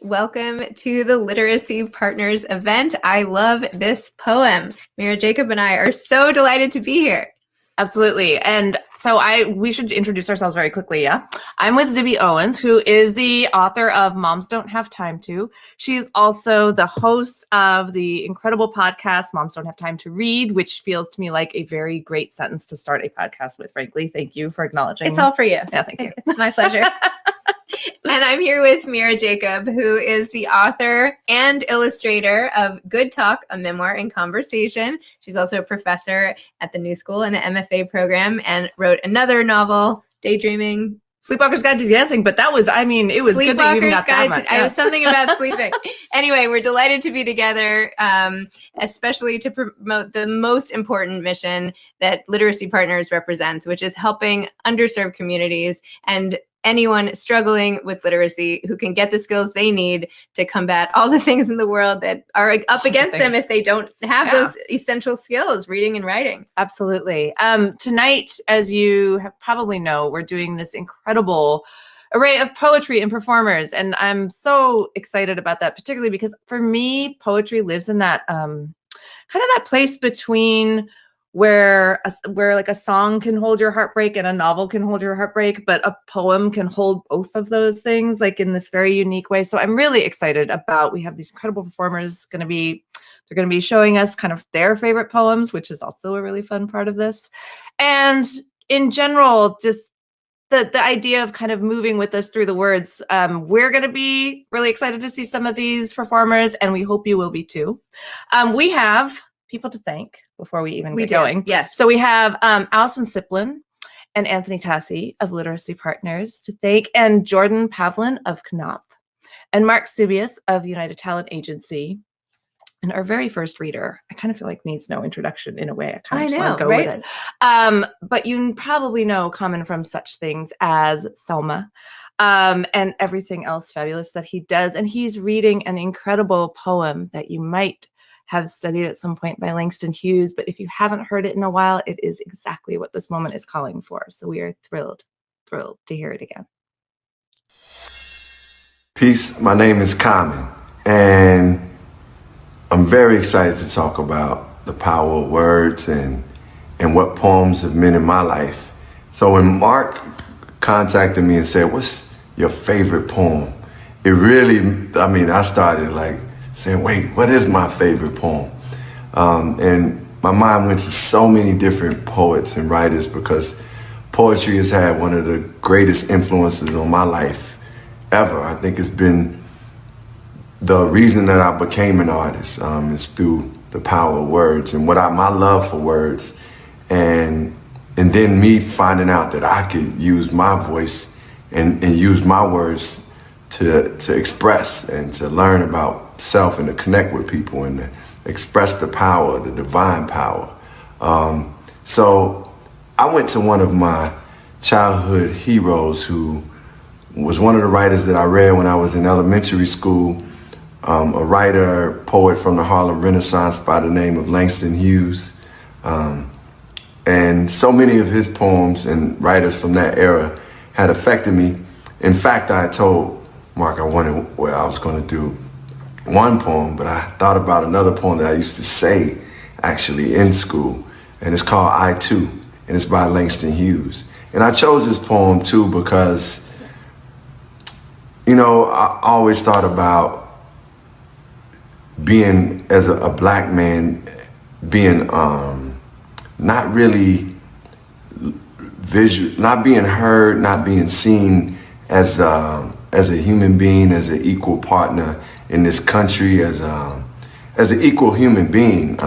Welcome to the Literacy Partners event. I love this poem. Mira, Jacob, and I are so delighted to be here. Absolutely. And so we should introduce ourselves very quickly, yeah? I'm with Zibby Owens, who is the author of Moms Don't Have Time To. She's also the host of the incredible podcast, Moms Don't Have Time to Read, which feels to me like a very great sentence to start a podcast with, frankly. Thank you for acknowledging. It's all for you. Yeah, thank you. It's my pleasure. And I'm here with Mira Jacob, who is the author and illustrator of Good Talk, a memoir in conversation. She's also a professor at the New School in the MFA program and wrote another novel, Daydreaming. Sleepwalker's Guide to Dancing, but that was, it was good that you even got that much. I was something about sleeping. Anyway, we're delighted to be together, especially to promote the most important mission that Literacy Partners represents, which is helping underserved communities and anyone struggling with literacy who can get the skills they need to combat all the things in the world that are up against them if they don't have those essential skills, reading and writing. Absolutely. Tonight, as you probably know, we're doing this incredible array of poetry and performers. And I'm so excited about that, particularly because for me, poetry lives in that kind of that place between where like a song can hold your heartbreak and a novel can hold your heartbreak, but a poem can hold both of those things like in this very unique way. So I'm really excited we have these incredible performers they're going to be showing us kind of their favorite poems, which is also a really fun part of this. And in general, just the idea of kind of moving with us through the words. We're going to be really excited to see some of these performers, and we hope you will be too. We have people to thank before we even get going. Yes. So we have Allison Siplin and Anthony Tassi of Literacy Partners to thank, and Jordan Pavlin of Knopf, and Mark Sibius of the United Talent Agency. And our very first reader, I kind of feel like needs no introduction in a way. I kind of just want to go with it. But you probably know common from such things as Selma and everything else fabulous that he does. And he's reading an incredible poem that you might have studied at some point by Langston Hughes, but if you haven't heard it in a while, it is exactly what this moment is calling for. So we are thrilled to hear it again. Peace, my name is Common, and I'm very excited to talk about the power of words and what poems have meant in my life. So when Mark contacted me and said, "What's your favorite poem?" It really, I started like saying, wait, what is my favorite poem? And my mind went to so many different poets and writers because poetry has had one of the greatest influences on my life ever. I think it's been the reason that I became an artist is through the power of words and my love for words. And then me finding out that I could use my voice and use my words to express and to learn about self and to connect with people and to express the power, the divine power. So I went to one of my childhood heroes who was one of the writers that I read when I was in elementary school, a writer, poet from the Harlem Renaissance by the name of Langston Hughes. And so many of his poems and writers from that era had affected me. In fact, I told Mark I was going to do one poem, but I thought about another poem that I used to say actually in school, and it's called I Too, and it's by Langston Hughes. And I chose this poem too because, I always thought about being, as a black man, being not really visual, not being heard, not being seen as a human being, as an equal partner in this country, as as an equal human being.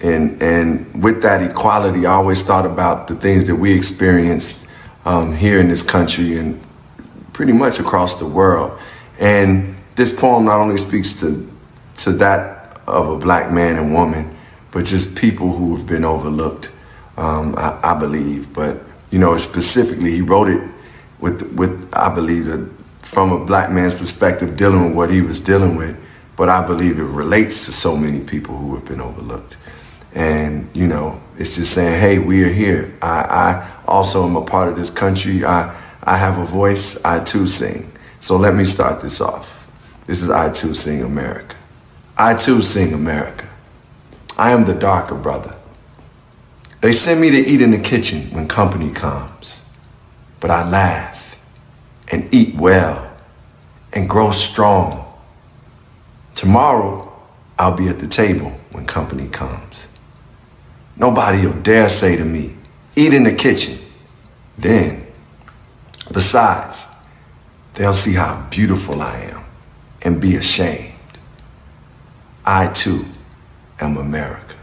And with that equality, I always thought about the things that we experienced here in this country and pretty much across the world. And this poem not only speaks to that of a black man and woman, but just people who have been overlooked, I believe. But, you know, specifically, he wrote it with I believe, from a black man's perspective, dealing with what he was dealing with. But I believe it relates to so many people who have been overlooked. And, you know, it's just saying, hey, we are here. I also am a part of this country. I have a voice. I too sing. So let me start this off. This is I too sing America. I too sing America. I am the darker brother. They send me to eat in the kitchen when company comes. But I laugh and eat well and grow strong. Tomorrow, I'll be at the table when company comes. Nobody will dare say to me, eat in the kitchen. Then, besides, they'll see how beautiful I am and be ashamed. I too am America.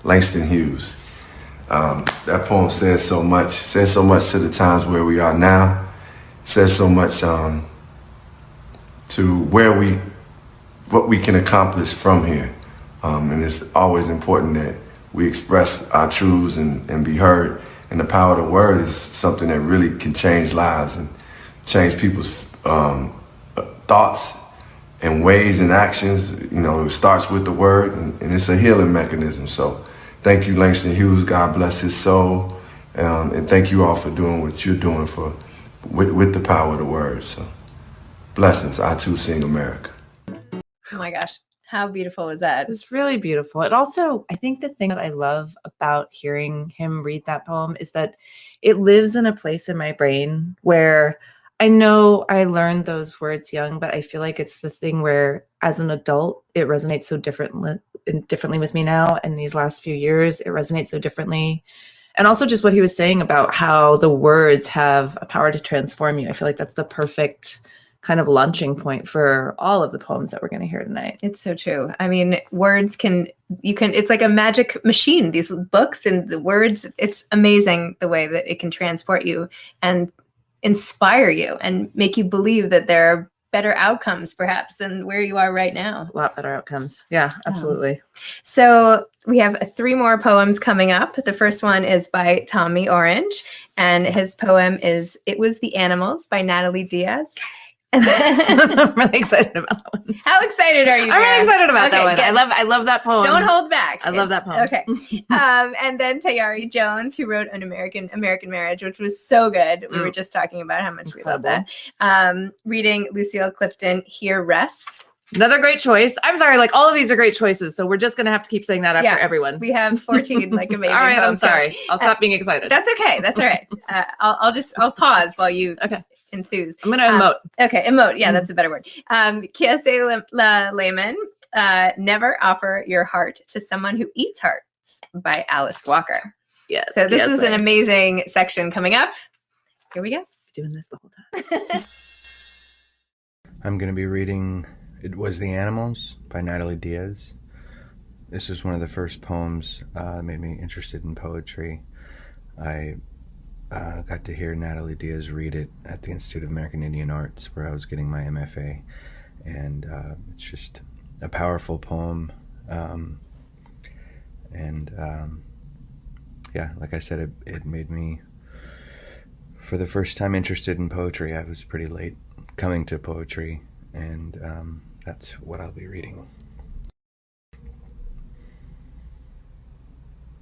Langston Hughes. That poem says so much to the times where we are now, says so much to what we can accomplish from here. And it's always important that we express our truths and be heard. And the power of the word is something that really can change lives and change people's thoughts and ways and actions. You know, it starts with the word, and it's a healing mechanism. So thank you, Langston Hughes. God bless his soul. And thank you all for doing what you're doing with the power of the word. So blessings. I too sing America. Oh my gosh. How beautiful was that? It was really beautiful. It also, I think the thing that I love about hearing him read that poem is that it lives in a place in my brain where I know I learned those words young, but I feel like it's the thing where as an adult, it resonates so differently with me now. And these last few years, it resonates so differently. And also just what he was saying about how the words have a power to transform you. I feel like that's the perfect kind of launching point for all of the poems that we're going to hear tonight. It's so true. I mean, words it's like a magic machine, these books and the words. It's amazing the way that it can transport you and inspire you and make you believe that there are better outcomes perhaps than where you are right now. A lot better outcomes. Yeah, absolutely. So we have 3 more poems coming up. The first one is by Tommy Orange, and his poem is It Was the Animals by Natalie Diaz. I'm really excited about that one. How excited are you? I'm really excited about that one. I love that poem. Don't hold back. I love that poem. Okay. And then Tayari Jones, who wrote An American Marriage, which was so good. We were just talking about how much we love that. Reading Lucille Clifton, Here Rests. Another great choice. I'm sorry, like all of these are great choices, so we're just gonna have to keep saying that after everyone. We have 14 like amazing. All right, I'm poems. sorry. I'll stop being excited. That's okay. That's all right. I'll pause while you enthuse. I'm gonna emote. Okay, emote. Yeah, that's a better word. Kiese Laymon, Never Offer Your Heart to Someone Who Eats Hearts by Alice Walker. Yes. So this is an amazing section coming up. Here we go. Doing this the whole time. I'm going to be reading It Was the Animals by Natalie Diaz. This is one of the first poems that made me interested in poetry. I got to hear Natalie Diaz read it at the Institute of American Indian Arts, where I was getting my MFA, and it's just a powerful poem. Yeah, like I said, it made me, for the first time, interested in poetry. I was pretty late coming to poetry, and that's what I'll be reading.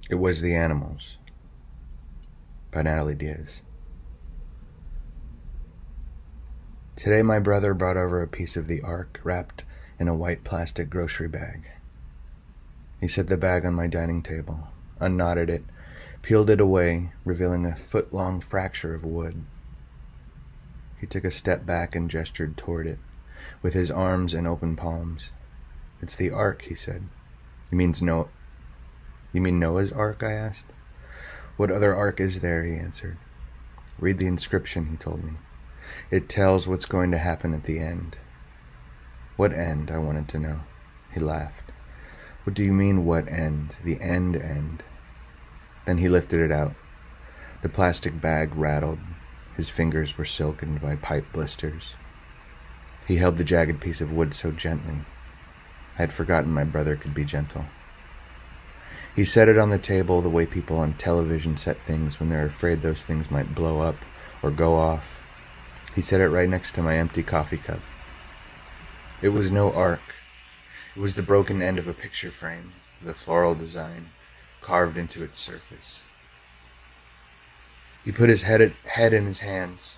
It Was the Animals by Natalie Diaz. Today my brother brought over a piece of the Ark wrapped in a white plastic grocery bag. He set the bag on my dining table, unknotted it, peeled it away, revealing a foot-long fracture of wood. He took a step back and gestured toward it, with his arms in open palms. It's the Ark, he said. You mean Noah's Ark, I asked. What other Ark is there, he answered. Read the inscription, he told me. It tells what's going to happen at the end. What end, I wanted to know. He laughed. What do you mean, what end? The end? Then he lifted it out. The plastic bag rattled. His fingers were silkened by pipe blisters. He held the jagged piece of wood so gently. I had forgotten my brother could be gentle. He set it on the table the way people on television set things when they're afraid those things might blow up or go off. He set it right next to my empty coffee cup. It was no arc. It was the broken end of a picture frame, the floral design carved into its surface. He put his head in his hands.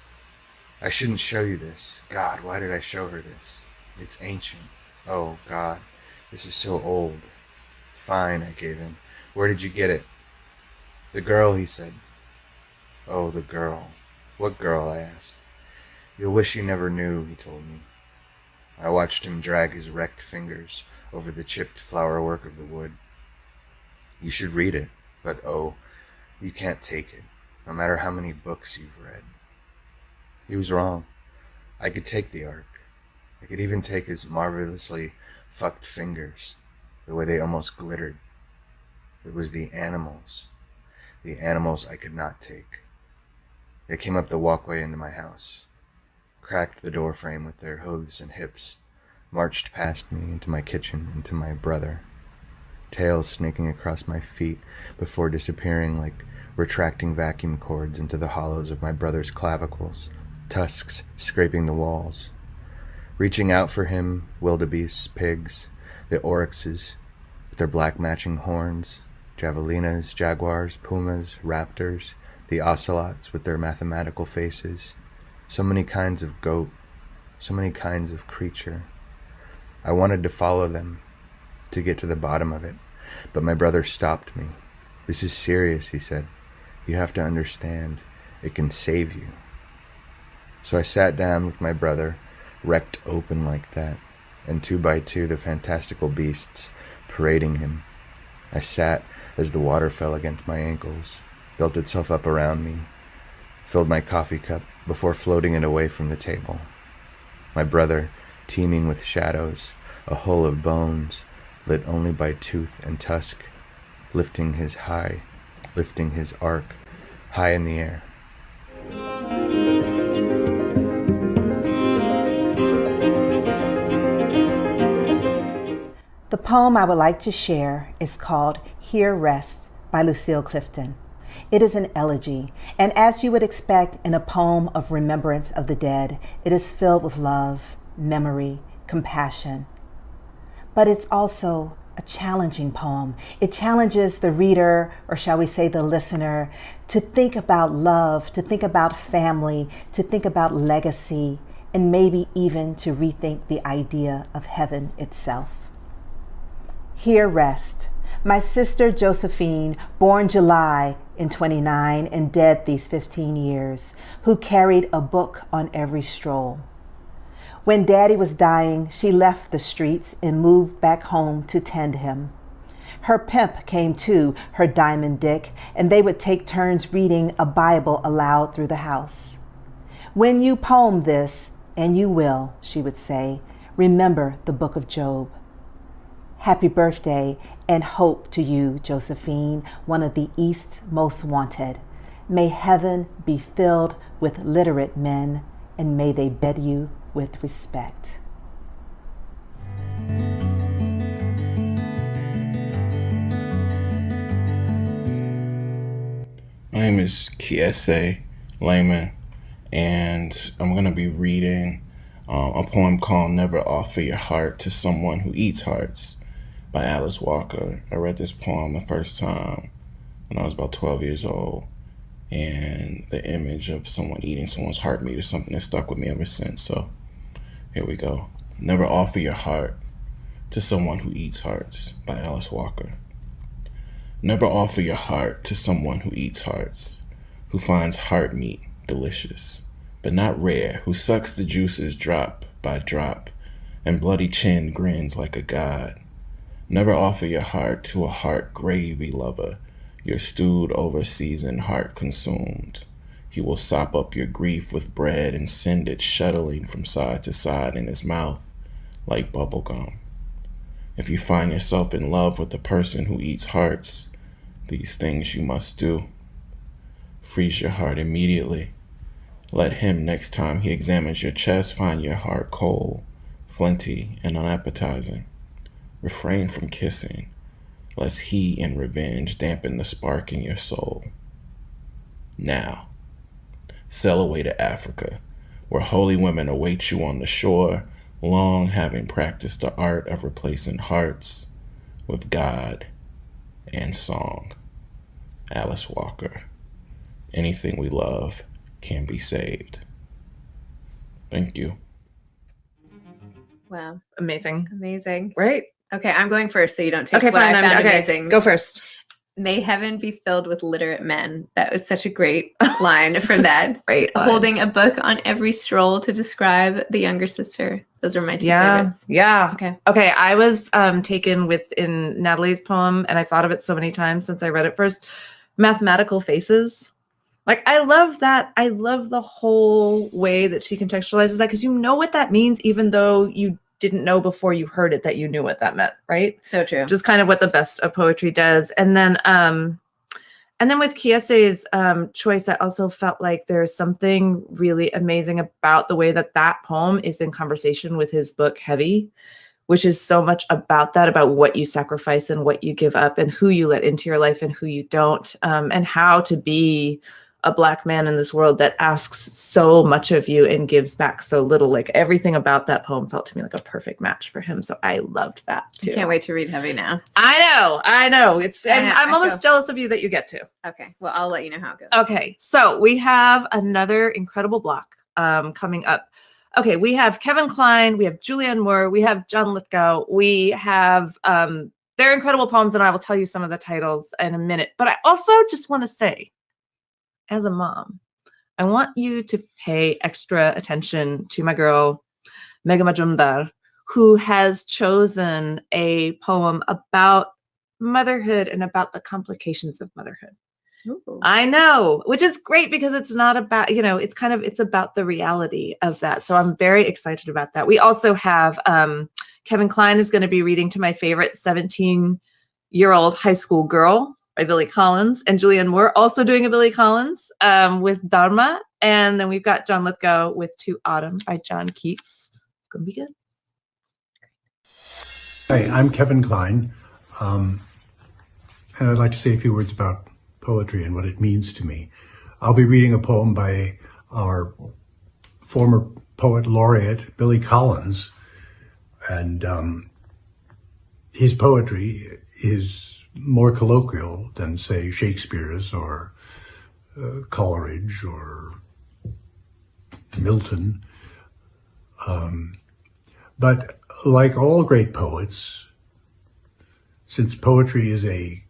I shouldn't show you this. God, why did I show her this? It's ancient. Oh, God, this is so old. Fine, I gave in. Where did you get it? The girl, he said. Oh, the girl. What girl, I asked. You'll wish you never knew, he told me. I watched him drag his wrecked fingers over the chipped flowerwork of the wood. You should read it, but oh, you can't take it, no matter how many books you've read. He was wrong. I could take the arc. I could even take his marvelously fucked fingers, the way they almost glittered. It was the animals I could not take. They came up the walkway into my house, cracked the door frame with their hooves and hips, marched past me into my kitchen, into my brother, tails snaking across my feet before disappearing like retracting vacuum cords into the hollows of my brother's clavicles, tusks scraping the walls. Reaching out for him, wildebeests, pigs, the oryxes with their black matching horns, javelinas, jaguars, pumas, raptors, the ocelots with their mathematical faces, so many kinds of goat, so many kinds of creature. I wanted to follow them, to get to the bottom of it, but my brother stopped me. This is serious, he said. You have to understand, it can save you. So I sat down with my brother, wrecked open like that, and 2 by 2 the fantastical beasts parading him. I sat as the water fell against my ankles, built itself up around me, filled my coffee cup before floating it away from the table. My brother, teeming with shadows, a hull of bones, lit only by tooth and tusk, lifting his arc high in the air. The poem I would like to share is called Here Rests by Lucille Clifton. It is an elegy, and as you would expect in a poem of remembrance of the dead, it is filled with love, memory, compassion. But it's also a challenging poem. It challenges the reader, or shall we say the listener, to think about love, to think about family, to think about legacy, and maybe even to rethink the idea of heaven itself. Here rest my sister Josephine, born July in 29 and dead these 15 years, who carried a book on every stroll. When Daddy was dying, she left the streets and moved back home to tend him. Her pimp came too, her Diamond Dick, and they would take turns reading a Bible aloud through the house. When you poem this, and you will, she would say, remember the book of Job. Happy birthday and hope to you, Josephine, one of the East's most wanted. May heaven be filled with literate men, and may they bed you with respect. My name is Kiese Laymon, and I'm going to be reading a poem called Never Offer Your Heart to Someone Who Eats Hearts by Alice Walker. I read this poem the first time when I was about 12 years old, and the image of someone eating someone's heart meat is something that stuck with me ever since. So here we go. Never offer your heart to someone who eats hearts by Alice Walker. Never offer your heart to someone who eats hearts, who finds heart meat delicious, but not rare, who sucks the juices drop by drop, and bloody chin grins like a god. Never offer your heart to a heart gravy lover, your stewed over seasoned heart consumed. He will sop up your grief with bread and send it shuttling from side to side in his mouth like bubble gum. If you find yourself in love with the person who eats hearts, these things you must do. Freeze your heart immediately. Let him, next time he examines your chest, find your heart cold, flinty, and unappetizing. Refrain from kissing, lest he, in revenge, dampen the spark in your soul. Now, sail away to Africa, where holy women await you on the shore, long having practiced the art of replacing hearts with God and song. Alice Walker. Anything we love can be saved. Thank you. Wow. Amazing. Amazing. Right? Okay, I'm going first so you don't take Okay, what fine. I found Okay, amazing. go first. May heaven be filled with literate men. That was such a great line from that. Great line. Holding a book on every stroll to describe the younger sister. Those are my two favorites. Yeah. Okay. Okay. I was taken within Natalie's poem, and I've thought of it so many times since I read it first. Mathematical faces. Like, I love that. I love the whole way that she contextualizes that, because you know what that means, even though you didn't know before you heard it that you knew what that meant, right? So true. Just kind of what the best of poetry does. And then with Kiese's choice, I also felt like there's something really amazing about the way that that poem is in conversation with his book Heavy, which is so much about that, about what you sacrifice and what you give up and who you let into your life and who you don't, and how to be a Black man in this world that asks so much of you and gives back so little. Like, everything about that poem felt to me like a perfect match for him. So I loved that too. I can't wait to read Heavy now. I know. I'm almost feel- jealous of you that you get to. Okay. Well, I'll let you know how it goes. Okay. So we have another incredible block coming up. Okay. We have Kevin Kline. We have Julianne Moore. We have John Lithgow. We have their incredible poems, and I will tell you some of the titles in a minute. But I also just want to say, as a mom, I want you to pay extra attention to my girl, Megha Majumdar, who has chosen a poem about motherhood and about the complications of motherhood. Ooh. I know, which is great because it's not about, it's about the reality of that. So I'm very excited about that. We also have Kevin Kline is going to be reading to my favorite 17-year-old high school girl by Billy Collins, and Julianne Moore also doing a Billy Collins with Dharma. And then we've got John Lithgow with To Autumn by John Keats. It's going to be good. Hi, I'm Kevin Kline, and I'd like to say a few words about poetry and what it means to me. I'll be reading a poem by our former poet laureate, Billy Collins, and his poetry is more colloquial than, say, Shakespeare's or Coleridge or Milton. But like all great poets, since poetry is a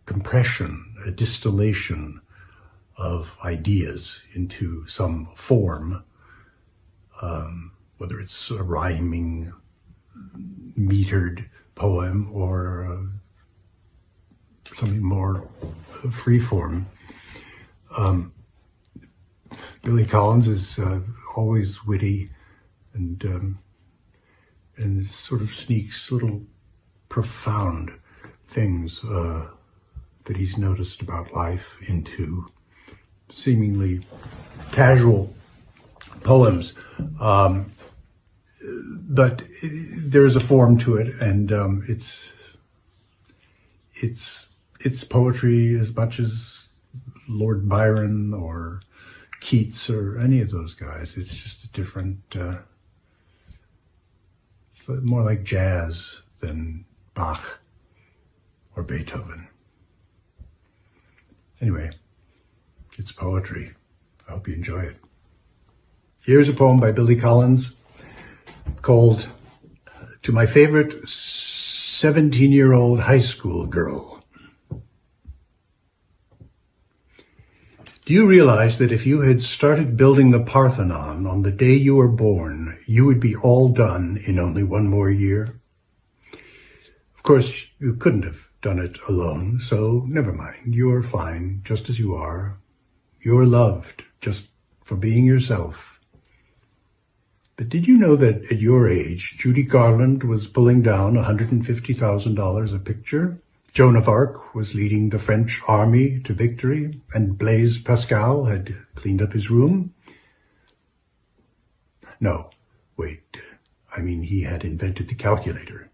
compression, a distillation of ideas into some form, whether it's a rhyming, metered poem or something more freeform. Billy Collins is always witty and sort of sneaks little profound things that he's noticed about life into seemingly casual poems. But there's a form to it, and it's poetry as much as Lord Byron or Keats or any of those guys. It's just a different, it's more like jazz than Bach or Beethoven. Anyway, it's poetry. I hope you enjoy it. Here's a poem by Billy Collins called To My Favorite 17-Year-Old High School Girl. Do you realize that if you had started building the Parthenon on the day you were born, you would be all done in only one more year? Of course, you couldn't have done it alone, so never mind. You're fine just as you are. You're loved just for being yourself. But did you know that at your age, Judy Garland was pulling down $150,000 a picture? Joan of Arc was leading the French army to victory, and Blaise Pascal had cleaned up his room? No, wait, I mean he had invented the calculator.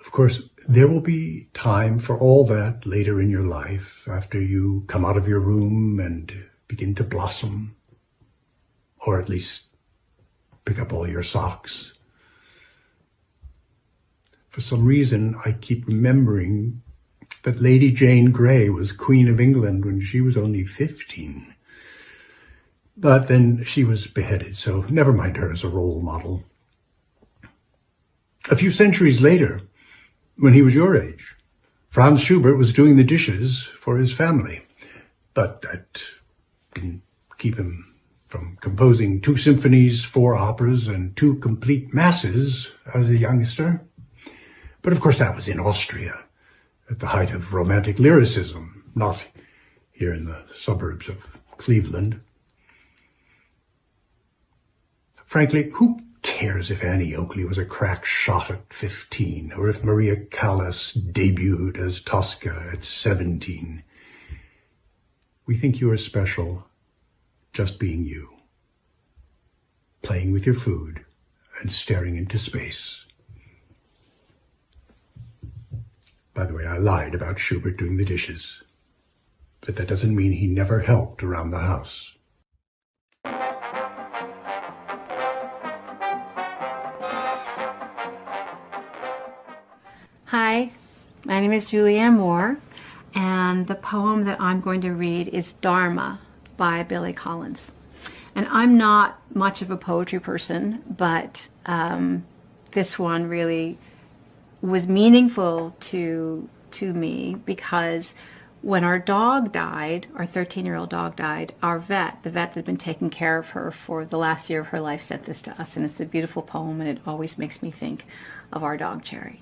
Of course, there will be time for all that later in your life, after you come out of your room and begin to blossom, or at least pick up all your socks. For some reason, I keep remembering that Lady Jane Grey was Queen of England when she was only 15. But then she was beheaded, so never mind her as a role model. A few centuries later, when he was your age, Franz Schubert was doing the dishes for his family. But that didn't keep him from composing 2 symphonies, 4 operas, and 2 complete masses as a youngster. But of course that was in Austria, at the height of romantic lyricism, not here in the suburbs of Cleveland. Frankly, who cares if Annie Oakley was a crack shot at 15, or if Maria Callas debuted as Tosca at 17? We think you are special just being you, playing with your food and staring into space. By the way, I lied about Schubert doing the dishes, but that doesn't mean he never helped around the house. Hi, my name is Julianne Moore, and the poem that I'm going to read is Dharma by Billy Collins. And I'm not much of a poetry person, but this one really was meaningful to me because when our dog died, our 13-year-old dog died, our vet, the vet that had been taking care of her for the last year of her life, sent this to us. And it's a beautiful poem, and it always makes me think of our dog, Cherry.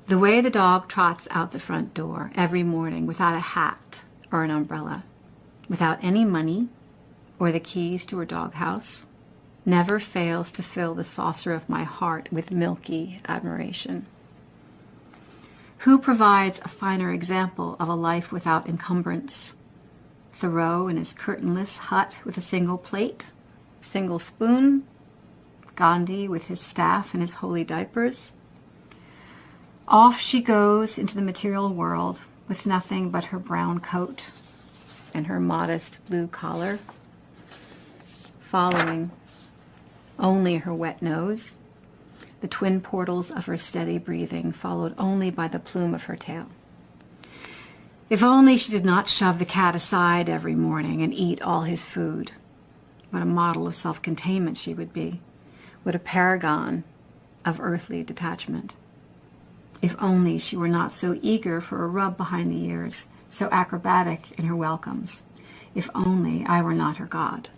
The way the dog trots out the front door every morning without a hat or an umbrella, without any money or the keys to her doghouse, never fails to fill the saucer of my heart with milky admiration. Who provides a finer example of a life without encumbrance? Thoreau in his curtainless hut with a single plate, single spoon, Gandhi with his staff and his holy diapers. Off she goes into the material world with nothing but her brown coat and her modest blue collar, following only her wet nose, the twin portals of her steady breathing, followed only by the plume of her tail. If only she did not shove the cat aside every morning and eat all his food. What a model of self-containment she would be. What a paragon of earthly detachment. If only she were not so eager for a rub behind the ears, so acrobatic in her welcomes. If only I were not her god.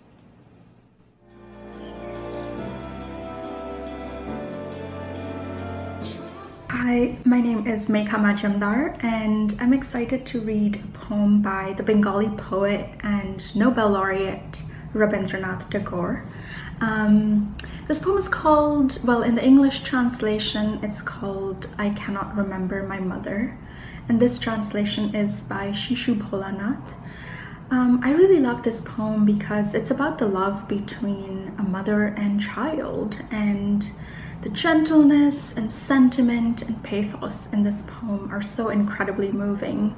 Hi, my name is Megha Majumdar, and I'm excited to read a poem by the Bengali poet and Nobel laureate Rabindranath Tagore. This poem is called, well, in the English translation, it's called I Cannot Remember My Mother, and this translation is by Shishu Bholanath. I really love this poem because it's about the love between a mother and child, and the gentleness and sentiment and pathos in this poem are so incredibly moving,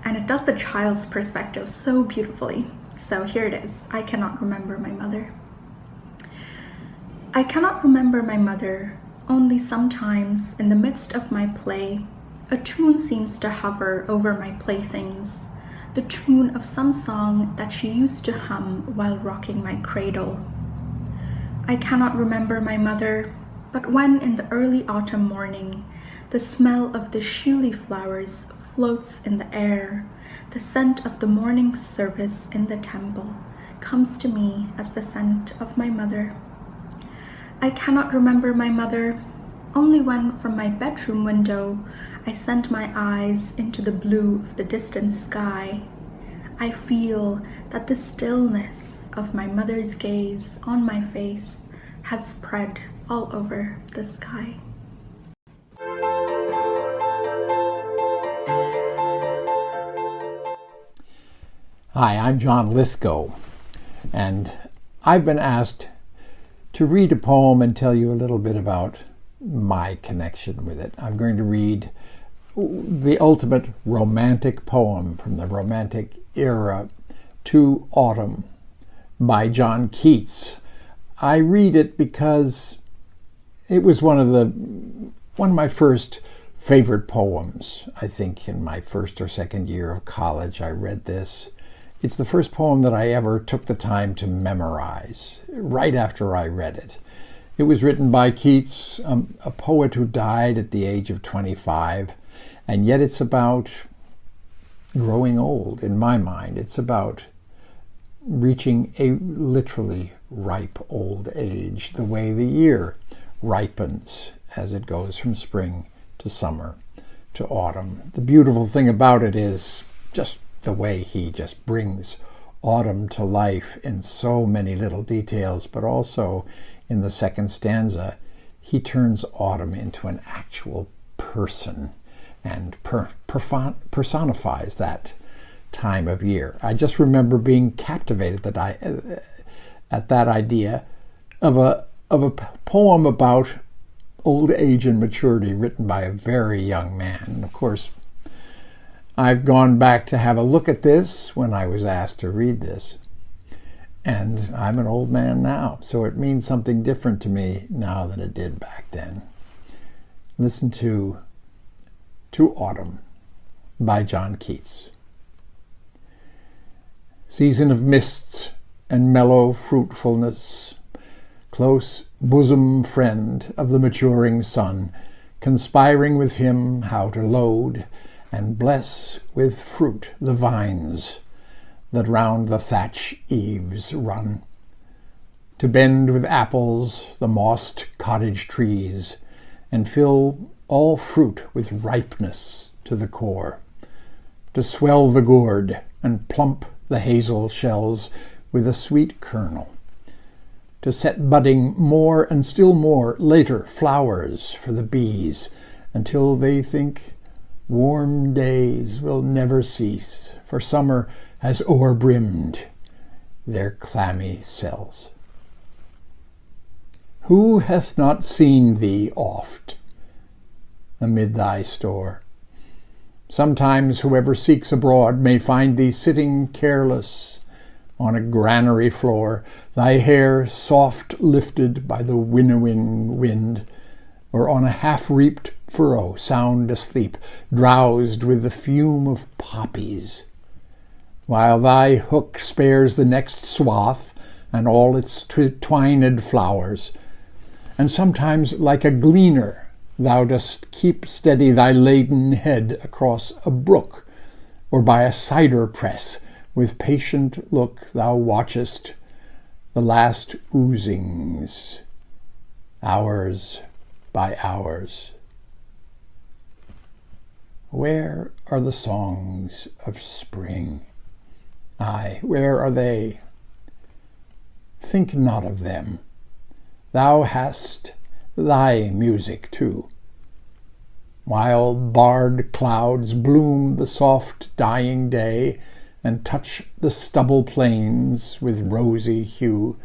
and it does the child's perspective so beautifully. So here it is. I cannot remember my mother. I cannot remember my mother, only sometimes in the midst of my play, a tune seems to hover over my playthings, the tune of some song that she used to hum while rocking my cradle. I cannot remember my mother, but when in the early autumn morning, the smell of the shuli flowers floats in the air, the scent of the morning service in the temple comes to me as the scent of my mother. I cannot remember my mother, only when from my bedroom window I sent my eyes into the blue of the distant sky. I feel that the stillness of my mother's gaze on my face has spread all over the sky. Hi, I'm John Lithgow, and I've been asked to read a poem and tell you a little bit about my connection with it. I'm going to read the ultimate romantic poem from the Romantic era, To Autumn, by John Keats. I read it because it was one of my first favorite poems. I think in my first or second year of college I read this. It's the first poem that I ever took the time to memorize, right after I read it. It was written by Keats, a poet who died at the age of 25, and yet it's about growing old, in my mind. It's about reaching a literally ripe old age, the way the year ripens as it goes from spring to summer to autumn. The beautiful thing about it is just the way he just brings autumn to life in so many little details, but also in the second stanza, he turns autumn into an actual person and personifies that time of year. I just remember being captivated at that idea of a poem about old age and maturity written by a very young man. And of course, I've gone back to have a look at this when I was asked to read this, and I'm an old man now, so it means something different to me now than it did back then. Listen to Autumn by John Keats. Season of mists and mellow fruitfulness, close bosom friend of the maturing sun, conspiring with him how to load and bless with fruit the vines that round the thatch eaves run, to bend with apples the mossed cottage trees, and fill all fruit with ripeness to the core, to swell the gourd and plump the hazel shells with a sweet kernel, to set budding more and still more later flowers for the bees, until they think warm days will never cease, for summer has o'erbrimmed their clammy cells. Who hath not seen thee oft amid thy store? Sometimes whoever seeks abroad may find thee sitting careless on a granary floor, thy hair soft lifted by the winnowing wind, or on a half-reaped furrow sound asleep, drowsed with the fume of poppies, while thy hook spares the next swath and all its twined flowers. And sometimes, like a gleaner, thou dost keep steady thy laden head across a brook, or by a cider press, with patient look thou watchest the last oozings, hours by hours. Where are the songs of spring? Aye, where are they? Think not of them. Thou hast thy music too. While barred clouds bloom the soft dying day, and touch the stubble plains with rosy hue,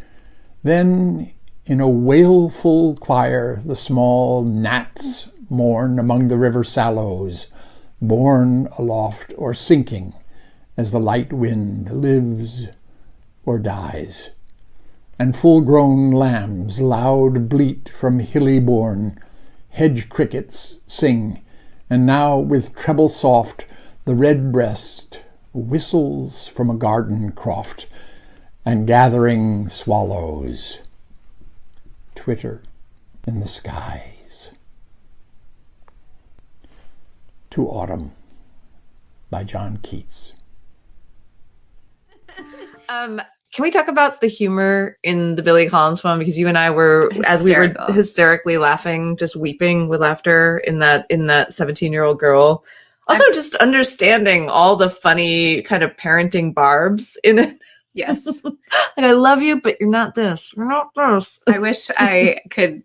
then in a wailful choir the small gnats mourn among the river sallows, borne aloft or sinking as the light wind lives or dies. And full-grown lambs loud bleat from hilly bourne, hedge crickets sing, and now with treble soft the red-breast whistles from a garden croft, and gathering swallows twitter in the skies. To Autumn by John Keats. Can we talk about the humor in the Billy Collins poem? Because you and I were, as we were hysterically laughing, just weeping with laughter in that 17-year-old girl. Also, just understanding all the funny kind of parenting barbs in it. Yes. Like, I love you, but you're not this. You're not this. I wish I could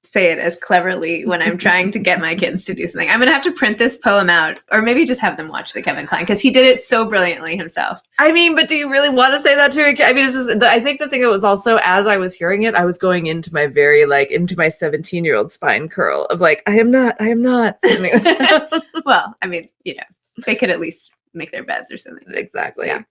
say it as cleverly when I'm trying to get my kids to do something. I'm going to have to print this poem out, or maybe just have them watch the Kevin Kline, because he did it so brilliantly himself. I mean, but do you really want to say that to your kid? I mean, I think the thing that was also, as I was hearing it, I was going into my into my 17-year-old spine curl of like, I am not. Anyway. Well, I mean, they could at least make their beds or something. Exactly. Yeah.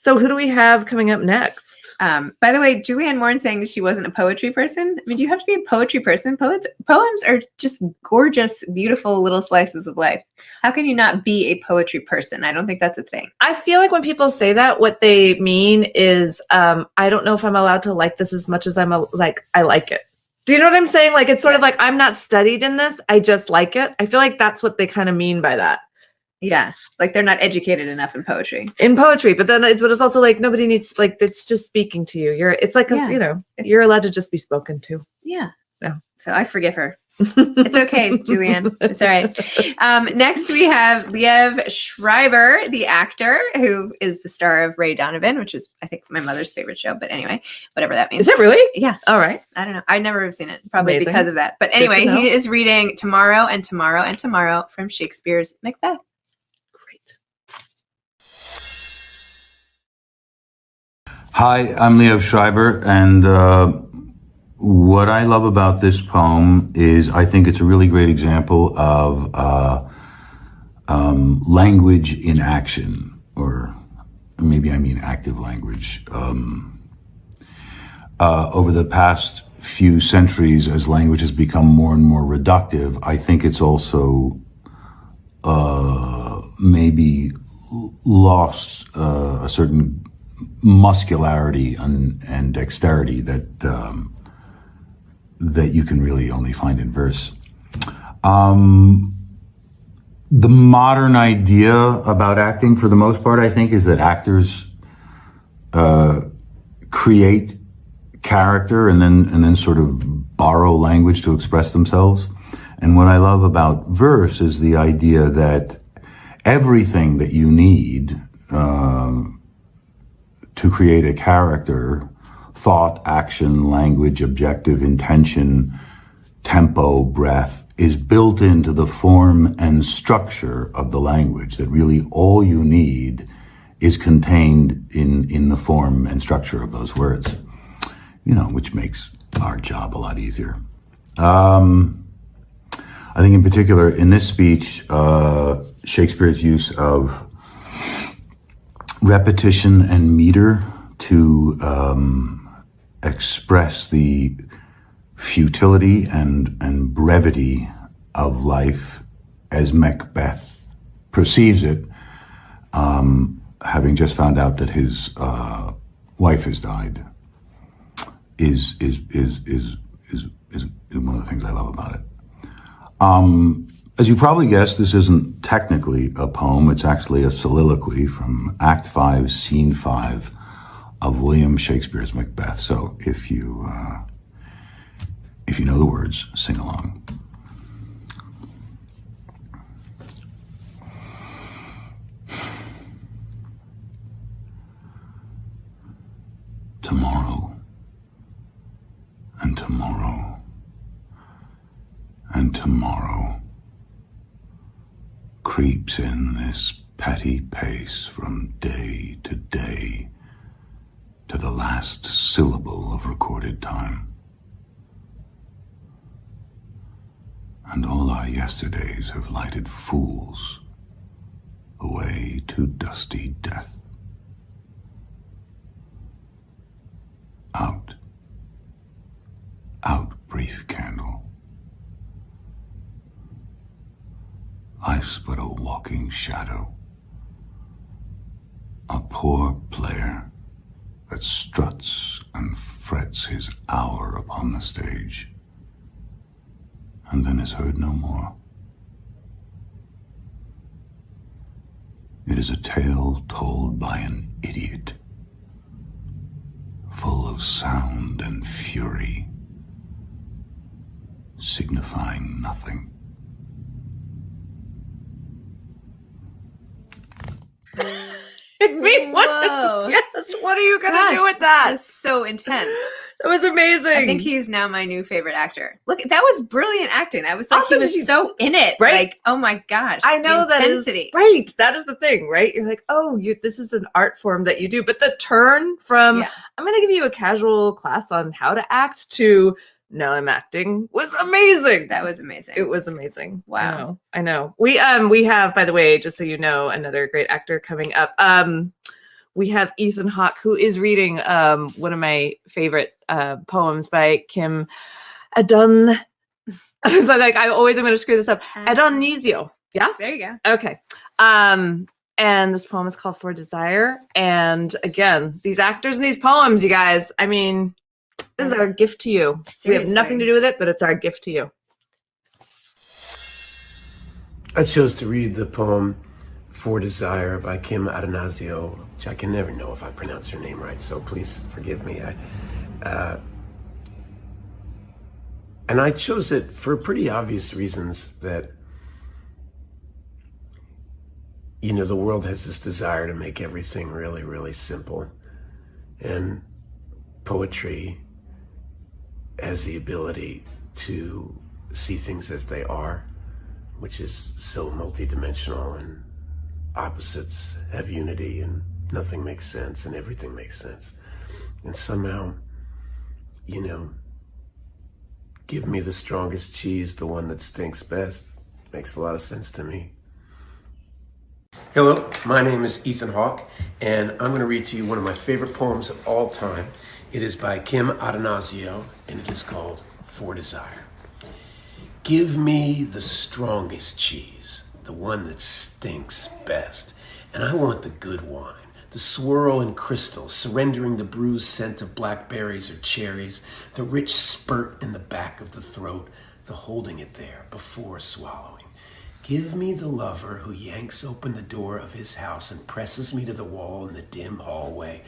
So who do we have coming up next? By the way, Julianne Moore saying she wasn't a poetry person. I mean, do you have to be a poetry person? Poems are just gorgeous, beautiful little slices of life. How can you not be a poetry person? I don't think that's a thing. I feel like when people say that, what they mean is, I don't know if I'm allowed to like this as much as I like it. Do you know what I'm saying? Like, it's sort of like, I'm not studied in this. I just like it. I feel like that's what they kind of mean by that. Yeah, like they're not educated enough in poetry. But then it's also like nobody needs, like, it's just speaking to you. It's like you're allowed to just be spoken to. Yeah. Yeah. So I forgive her. It's okay, Julianne. It's all right. Next we have Liev Schreiber, the actor, who is the star of Ray Donovan, which is, I think, my mother's favorite show. But anyway, whatever that means. Is it really? Yeah. All right. I don't know. I never have seen it, probably Amazing. because of that. But anyway, he is reading Tomorrow and Tomorrow and Tomorrow from Shakespeare's Macbeth. Hi, I'm Liev Schreiber, and what I love about this poem is I think it's a really great example of language in action, or maybe I mean active language. Over the past few centuries, as language has become more and more reductive, I think it's also maybe lost a certain muscularity and dexterity that you can really only find in verse. The modern idea about acting, for the most part, I think, is that actors create character and then sort of borrow language to express themselves. And what I love about verse is the idea that everything that you need to create a character, thought, action, language, objective, intention, tempo, breath, is built into the form and structure of the language, that really all you need is contained in the form and structure of those words, which makes our job a lot easier. I think in particular in this speech, Shakespeare's use of repetition and meter to express the futility and brevity of life as Macbeth perceives it, having just found out that his wife has died, is one of the things I love about it. As you probably guessed, this isn't technically a poem. It's actually a soliloquy from Act 5, Scene 5 of William Shakespeare's Macbeth. So if you know the words, sing along. Tomorrow, and tomorrow, and tomorrow creeps in this petty pace from day to day to the last syllable of recorded time. And all our yesterdays have lighted fools away to dusty death. Out, out, brief candle. Life's but a walking shadow, a poor player that struts and frets his hour upon the stage, and then is heard no more. It is a tale told by an idiot, full of sound and fury, signifying nothing. Whoa. Yes. What are you going to do with that? That's so intense. That was amazing. I think he's now my new favorite actor. Look, that was brilliant acting. I was like, Also, he was so in it. Right? Like, oh my gosh. I know the that is intensity. right. That is the thing, right? You're like, oh, this is an art form that you do. But the turn from I'm going to give you a casual class on how to act to no, I'm acting was amazing. That was amazing. It was amazing. Wow. I know. We have, by the way, just so you know, another great actor coming up. We have Ethan Hawke, who is reading one of my favorite poems by Kim Adon. Like I always am going to screw this up. Adonisio. Yeah. There you go. Okay. And this poem is called For Desire. And again, these actors and these poems, you guys. I mean, this is our gift to you. Seriously. We have nothing to do with it, but it's our gift to you. I chose to read the poem For Desire by Kim Adanazio, which I can never know if I pronounce her name right, so please forgive me. And I chose it for pretty obvious reasons that, you know, the world has this desire to make everything really, really simple. And poetry has the ability to see things as they are, which is so multidimensional, and opposites have unity, and nothing makes sense and everything makes sense. And somehow, you know, give me the strongest cheese, the one that stinks best. Makes a lot of sense to me. Hello, my name is Ethan Hawke, and I'm going to read to you one of my favorite poems of all time. It is by Kim Adanazio, and it is called For Desire. Give me the strongest cheese, the one that stinks best, and I want the good wine, the swirl and crystal, surrendering the bruised scent of blackberries or cherries, the rich spurt in the back of the throat, the holding it there before swallowing. Give me the lover who yanks open the door of his house and presses me to the wall in the dim hallway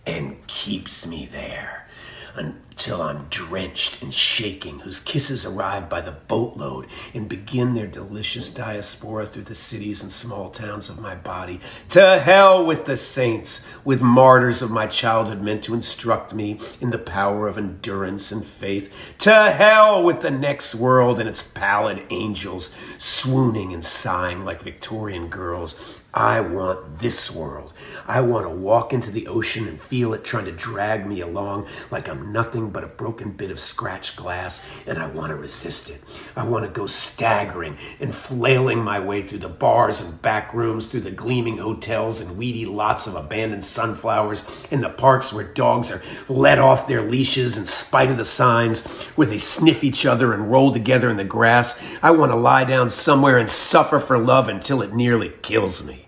and keeps me there until I'm drenched and shaking, whose kisses arrive by the boatload and begin their delicious diaspora through the cities and small towns of my body. To hell with the saints, with martyrs of my childhood meant to instruct me in the power of endurance and faith. To hell with the next world and its pallid angels, swooning and sighing like Victorian girls. I want this world. I want to walk into the ocean and feel it trying to drag me along like I'm nothing but a broken bit of scratched glass, and I want to resist it. I want to go staggering and flailing my way through the bars and back rooms, through the gleaming hotels and weedy lots of abandoned sunflowers, in the parks where dogs are let off their leashes in spite of the signs, where they sniff each other and roll together in the grass. I want to lie down somewhere and suffer for love until it nearly kills me.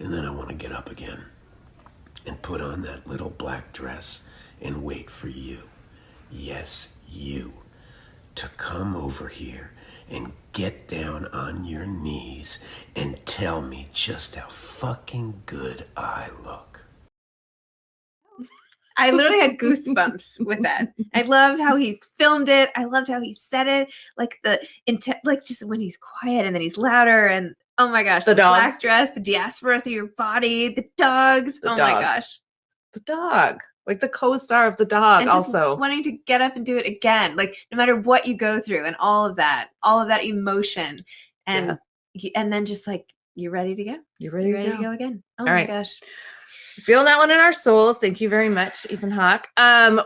And then I want to get up again and put on that little black dress and wait for you, yes, you, to come over here and get down on your knees and tell me just how fucking good I look. I literally had goosebumps with that. I loved how he filmed it. I loved how he said it. Like like just when he's quiet and then he's louder, and oh my gosh, the black dress, the diaspora through your body, the dogs. My gosh. The dog. Like the co-star of the dog, and just also wanting to get up and do it again. Like no matter what you go through and all of that emotion. And then just like, you're ready to go. You're ready to go again. Oh all my right. gosh. Feeling that one in our souls. Thank you very much, Ethan Hawke.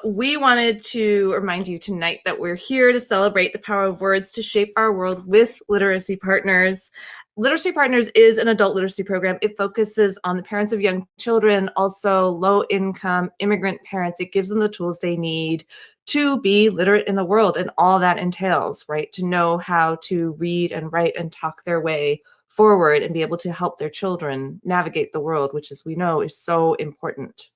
We wanted to remind you tonight that we're here to celebrate the power of words to shape our world with Literacy Partners. Literacy Partners is an adult literacy program. It focuses on the parents of young children, also low-income immigrant parents. It gives them the tools they need to be literate in the world, and all that entails, right? To know how to read and write and talk their way forward and be able to help their children navigate the world, which, as we know, is so important.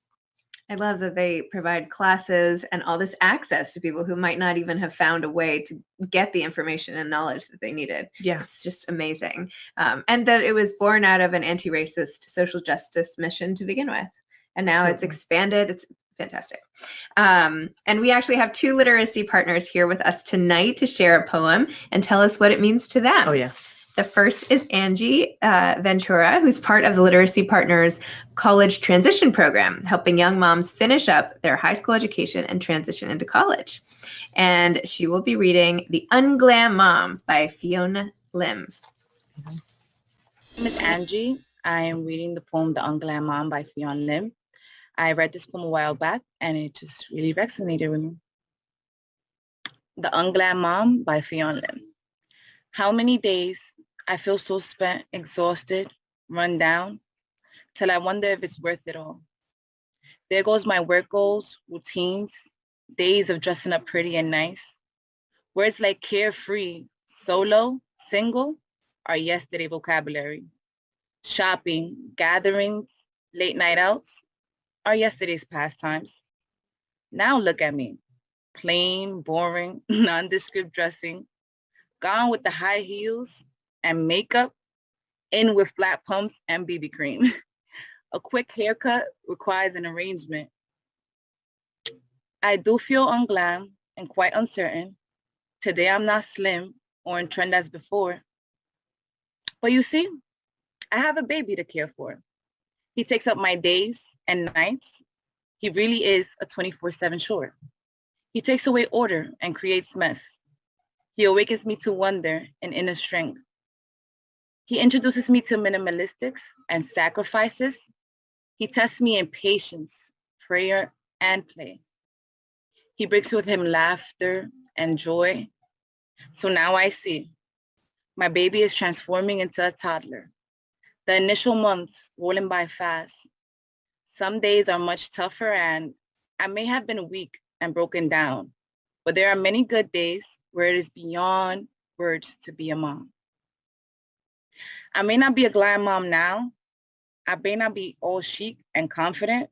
I love that they provide classes and all this access to people who might not even have found a way to get the information and knowledge that they needed. Yeah. It's just amazing. And that it was born out of an anti-racist social justice mission to begin with. And now it's expanded. It's fantastic. And we actually have 2 literacy partners here with us tonight to share a poem and tell us what it means to them. Oh, yeah. The first is Angie Ventura, who's part of the Literacy Partners College Transition Program, helping young moms finish up their high school education and transition into college. And she will be reading The Unglam Mom by Fiona Lim. My name is Angie. I am reading the poem The Unglam Mom by Fiona Lim. I read this poem a while back and it just really resonated with me. The Unglam Mom by Fiona Lim. How many days I feel so spent, exhausted, run down, till I wonder if it's worth it all. There goes my work goals, routines, days of dressing up pretty and nice. Words like carefree, solo, single are yesterday vocabulary. Shopping, gatherings, late night outs are yesterday's pastimes. Now look at me, plain, boring, nondescript dressing, gone with the high heels and makeup, in with flat pumps and BB cream. A quick haircut requires an arrangement. I do feel unglam and quite uncertain. Today I'm not slim or in trend as before. But you see, I have a baby to care for. He takes up my days and nights. He really is a 24/7 chore. He takes away order and creates mess. He awakens me to wonder and inner strength. He introduces me to minimalistics and sacrifices. He tests me in patience, prayer, and play. He brings with him laughter and joy. So now I see my baby is transforming into a toddler. The initial months rolling by fast. Some days are much tougher and I may have been weak and broken down, but there are many good days where it is beyond words to be a mom. I may not be a glam mom now. I may not be all chic and confident,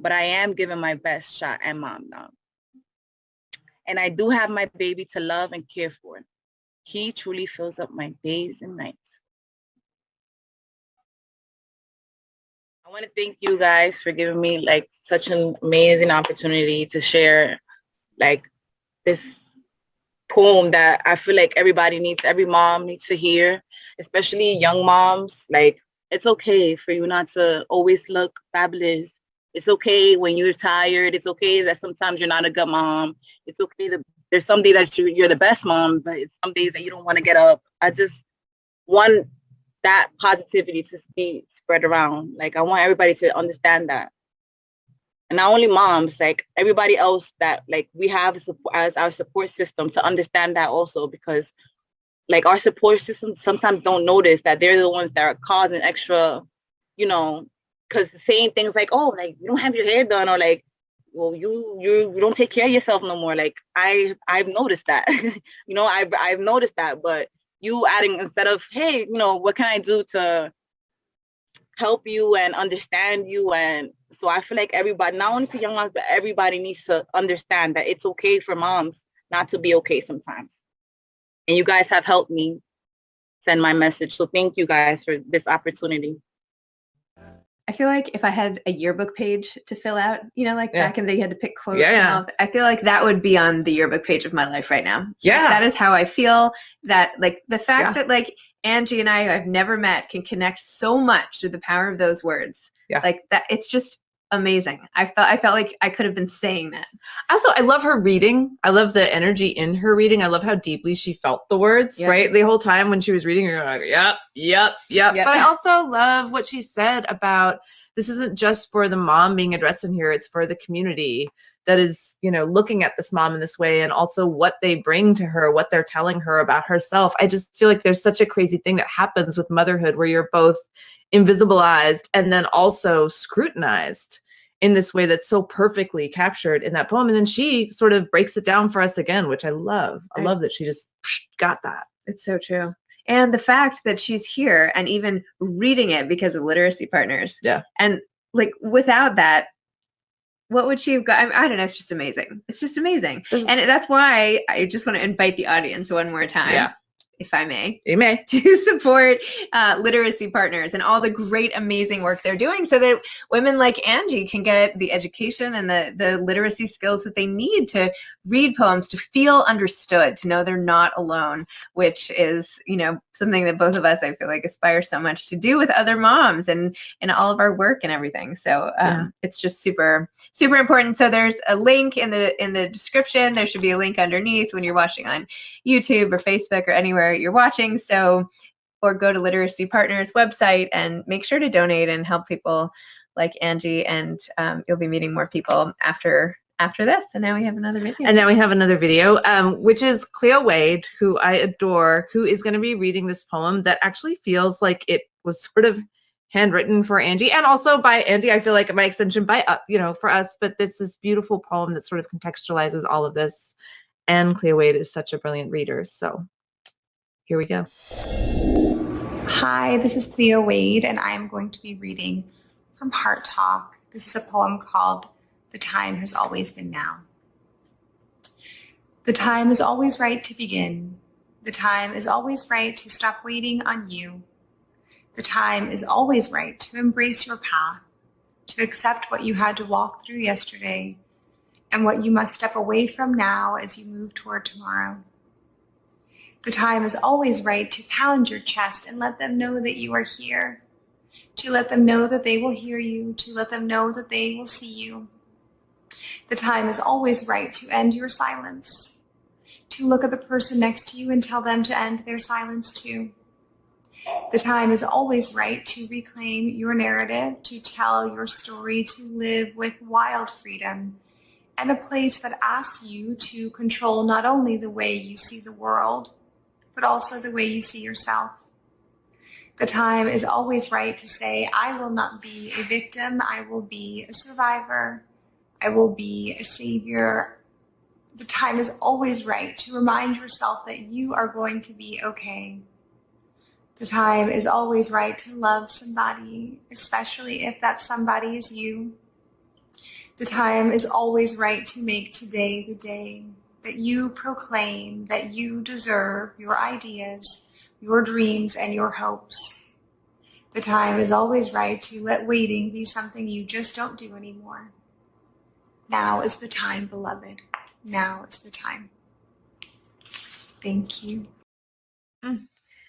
but I am giving my best shot at mom now. And I do have my baby to love and care for. He truly fills up my days and nights. I want to thank you guys for giving me like such an amazing opportunity to share like this poem that I feel like every mom needs to hear, especially young moms. Like, it's okay for you not to always look fabulous. It's okay when you're tired. It's okay that sometimes you're not a good mom. It's okay that there's some days that you're the best mom, but it's some days that you don't want to get up. I just want that positivity to be spread around. Like, I want everybody to understand that. And not only moms, like everybody else that like we have as our support system to understand that also, because like our support system sometimes don't notice that they're the ones that are causing extra, you know, because saying things like, oh, like you don't have your hair done, or like, well, you don't take care of yourself no more. Like I've noticed that, you know, I've noticed that, but you adding instead of, hey, you know, what can I do to help you and understand you? And so I feel like everybody, not only to young moms, but everybody needs to understand that it's okay for moms not to be okay sometimes. And you guys have helped me send my message. So thank you guys for this opportunity. I feel like if I had a yearbook page to fill out, you know, like back in the day, you had to pick quotes. Yeah. And all I feel like that would be on the yearbook page of my life right now. Yeah. That is how I feel. That like the fact that like Angie and I, who I've never met, can connect so much through the power of those words. Yeah. Like that, it's just amazing. I felt like I could have been saying that. Also, I love her reading. I love the energy in her reading. I love how deeply she felt the words, right? The whole time when she was reading, you're like, yep. But I also love what she said about this isn't just for the mom being addressed in here. It's for the community that is, you know, looking at this mom in this way, and also what they bring to her, what they're telling her about herself. I just feel like there's such a crazy thing that happens with motherhood where you're both invisibilized and then also scrutinized in this way that's so perfectly captured in that poem. And then she sort of breaks it down for us again, which I love. I love that she just got that. It's so true. And the fact that she's here and even reading it because of Literacy Partners. Yeah. And like without that, what would she have got? I don't know. It's just amazing. It's just amazing. And that's why I just want to invite the audience one more time. if I may, You may. to support literacy partners and all the great, amazing work they're doing so that women like Angie can get the education and the literacy skills that they need to read poems, to feel understood, to know they're not alone, which is, something that both of us, I feel like, aspire so much to do with other moms and in all of our work and everything. So it's just super, super important. So there's a link in the description. There should be a link underneath when you're watching on YouTube or Facebook or anywhere you're watching. So, or go to Literacy Partners website and make sure to donate and help people like Angie. And you'll be meeting more people after this. And now we have another video. Which is Cleo Wade, who I adore, who is going to be reading this poem that actually feels like it was sort of handwritten for Angie, and also by Angie, I feel like, by extension, by for us. But this beautiful poem that sort of contextualizes all of this. And Cleo Wade is such a brilliant reader. So here we go. Hi, this is Cleo Wade, and I am going to be reading from Heart Talk. This is a poem called "The Time Has Always Been Now." The time is always right to begin. The time is always right to stop waiting on you. The time is always right to embrace your path, to accept what you had to walk through yesterday and what you must step away from now as you move toward tomorrow. The time is always right to pound your chest and let them know that you are here, to let them know that they will hear you, to let them know that they will see you. The time is always right to end your silence, to look at the person next to you and tell them to end their silence too. The time is always right to reclaim your narrative, to tell your story, to live with wild freedom, and a place that asks you to control not only the way you see the world, but also the way you see yourself. The time is always right to say, I will not be a victim, I will be a survivor, I will be a savior. The time is always right to remind yourself that you are going to be okay. The time is always right to love somebody, especially if that somebody is you. The time is always right to make today the day that you proclaim that you deserve your ideas, your dreams, and your hopes. The time is always right to let waiting be something you just don't do anymore. Now is the time, beloved. Now is the time. Thank you.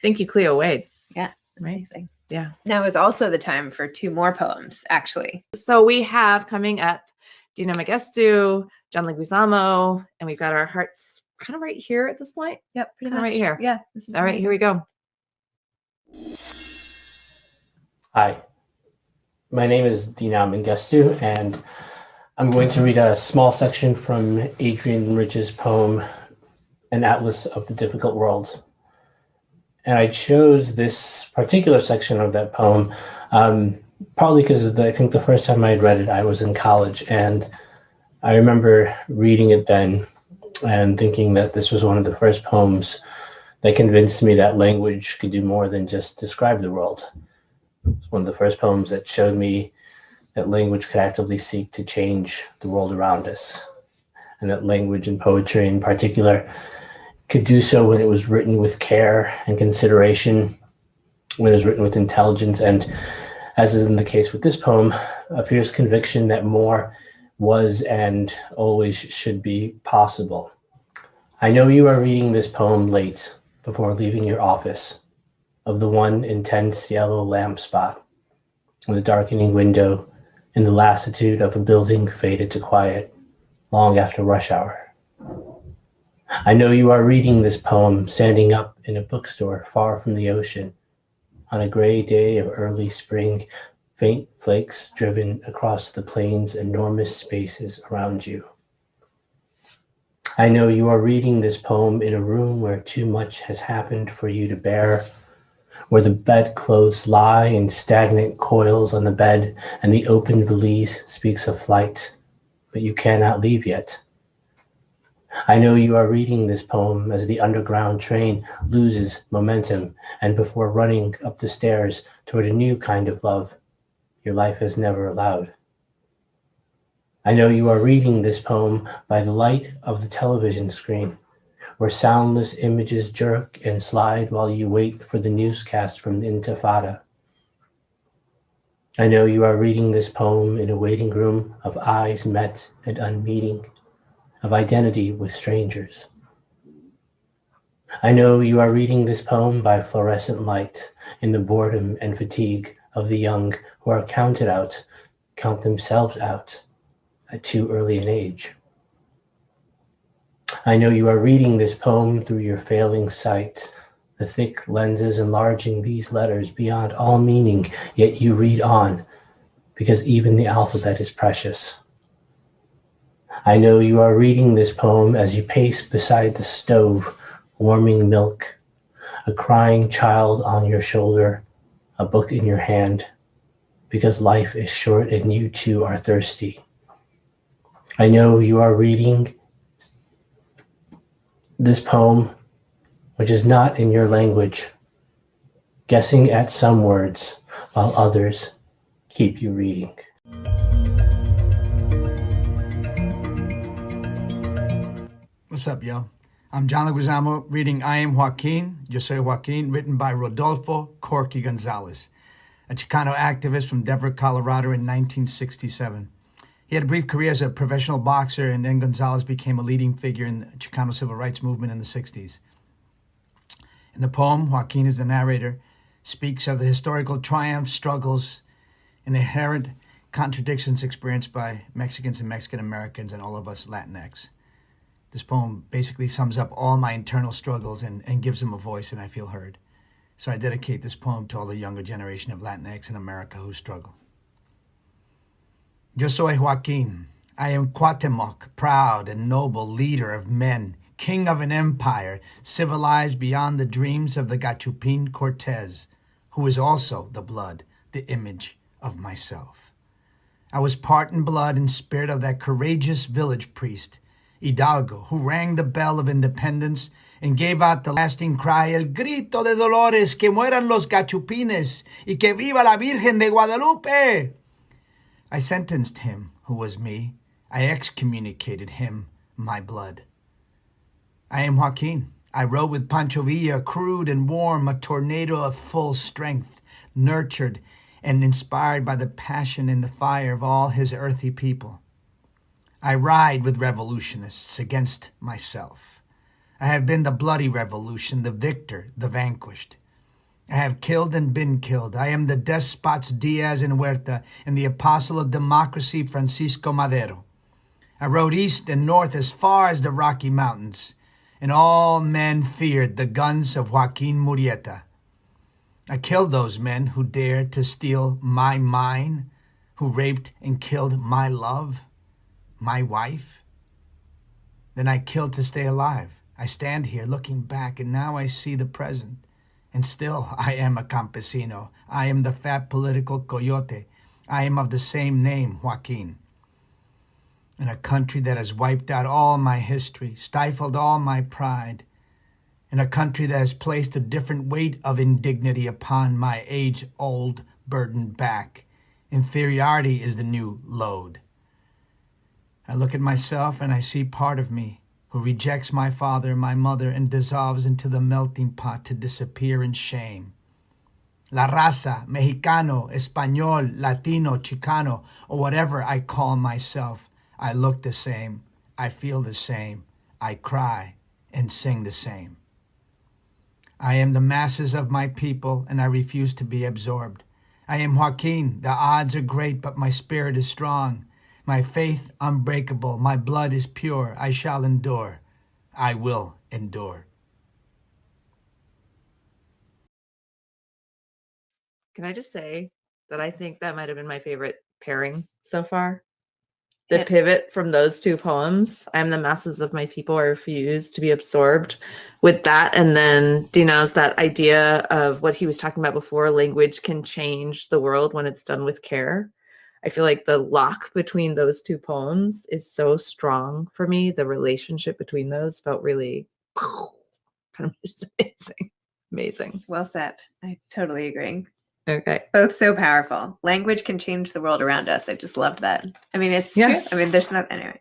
Thank you, Cleo Wade. Yeah. Amazing. Yeah. Now is also the time for 2 more poems, actually. So we have coming up Dinaw Mengestu, John Leguizamo, and we've got our hearts kind of right here at this point. Yep. Kind of right here. Yeah. This is all right. amazing. Here we go. Hi, my name is Dinaw Mengestu, and I'm going to read a small section from Adrian Rich's poem, An Atlas of the Difficult World. And I chose this particular section of that poem probably because I think the first time I had read it, I was in college. And I remember reading it then and thinking that this was one of the first poems that convinced me that language could do more than just describe the world. It's one of the first poems that showed me that language could actively seek to change the world around us. And that language and poetry in particular could do so when it was written with care and consideration, when it was written with intelligence, and, as is in the case with this poem, a fierce conviction that more was and always should be possible. I know you are reading this poem late, before leaving your office, of the one intense yellow lamp spot, with a darkening window in the lassitude of a building faded to quiet, long after rush hour. I know you are reading this poem standing up in a bookstore far from the ocean, on a gray day of early spring, faint flakes driven across the plain's enormous spaces around you. I know you are reading this poem in a room where too much has happened for you to bear, where the bedclothes lie in stagnant coils on the bed and the open valise speaks of flight, but you cannot leave yet. I know you are reading this poem as the underground train loses momentum and before running up the stairs toward a new kind of love your life has never allowed. I know you are reading this poem by the light of the television screen, where soundless images jerk and slide while you wait for the newscast from the Intifada. I know you are reading this poem in a waiting room of eyes met and unmeeting, of identity with strangers. I know you are reading this poem by fluorescent light in the boredom and fatigue of the young who are counted out, count themselves out at too early an age. I know you are reading this poem through your failing sight, the thick lenses enlarging these letters beyond all meaning, yet you read on, because even the alphabet is precious. I know you are reading this poem as you pace beside the stove, warming milk, a crying child on your shoulder, a book in your hand, because life is short and you too are thirsty. I know you are reading this poem, which is not in your language, guessing at some words while others keep you reading. What's up, yo? I'm John Leguizamo reading I Am Joaquin, Yo Soy Joaquin, written by Rodolfo Corky Gonzalez, a Chicano activist from Denver, Colorado in 1967. He had a brief career as a professional boxer, and then Gonzalez became a leading figure in the Chicano civil rights movement in the 60s. In the poem, Joaquin, is the narrator, speaks of the historical triumphs, struggles, and inherent contradictions experienced by Mexicans and Mexican Americans and all of us Latinx. This poem basically sums up all my internal struggles and gives them a voice, and I feel heard. So I dedicate this poem to all the younger generation of Latinx in America who struggle. Yo soy Joaquin. I am Cuauhtemoc, proud and noble leader of men, king of an empire, civilized beyond the dreams of the Gachupin Cortez, who is also the blood, the image of myself. I was part in blood and spirit of that courageous village priest, Hidalgo, who rang the bell of independence and gave out the lasting cry, El grito de Dolores, que mueran los Gachupines, y que viva la Virgen de Guadalupe. I sentenced him, who was me. I excommunicated him, my blood. I am Joaquin. I rode with Pancho Villa, crude and warm, a tornado of full strength, nurtured and inspired by the passion and the fire of all his earthy people. I ride with revolutionists against myself. I have been the bloody revolution, the victor, the vanquished. I have killed and been killed. I am the despots Diaz and Huerta and the apostle of democracy Francisco Madero. I rode east and north as far as the Rocky Mountains, and all men feared the guns of Joaquin Murrieta. I killed those men who dared to steal my mine, who raped and killed my love, my wife. Then I killed to stay alive. I stand here looking back, and now I see the present. And still I am a campesino. I am the fat political coyote. I am of the same name, Joaquin. In a country that has wiped out all my history, stifled all my pride, in a country that has placed a different weight of indignity upon my age-old burdened back, inferiority is the new load. I look at myself and I see part of me who rejects my father and my mother and dissolves into the melting pot to disappear in shame. La raza, Mexicano, Español, Latino, Chicano, or whatever I call myself, I look the same, I feel the same, I cry and sing the same. I am the masses of my people, and I refuse to be absorbed. I am Joaquin. The odds are great, but my spirit is strong. My faith unbreakable. My blood is pure. I shall endure. I will endure. Can I just say that I think that might have been my favorite pairing so far? The pivot from those two poems, I am the masses of my people, I refuse to be absorbed, with that, and then Dinaw's that idea of what he was talking about before, language can change the world when it's done with care. I feel like the lock between those two poems is so strong for me. The relationship between those felt really kind of just amazing. Amazing. Well said. I totally agree. Okay. Both so powerful. Language can change the world around us. I just loved that. I mean, it's true. I mean, there's not anyway.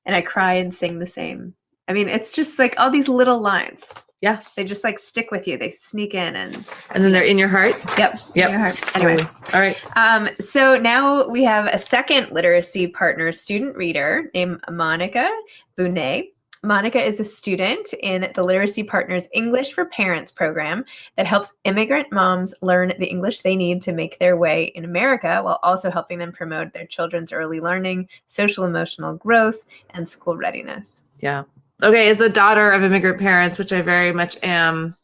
And I cry and sing the same. I mean, it's just like all these little lines. Yeah. They just like stick with you. They sneak in and then they're in your heart. Yep. Yep. In your heart. Anyway. Totally. All right. So now we have a second literacy partner student reader named Monica Bunay. Monica is a student in the Literacy Partners English for Parents program that helps immigrant moms learn the English they need to make their way in America while also helping them promote their children's early learning, social emotional growth, and school readiness. Yeah. Okay, as the daughter of immigrant parents, which I very much am,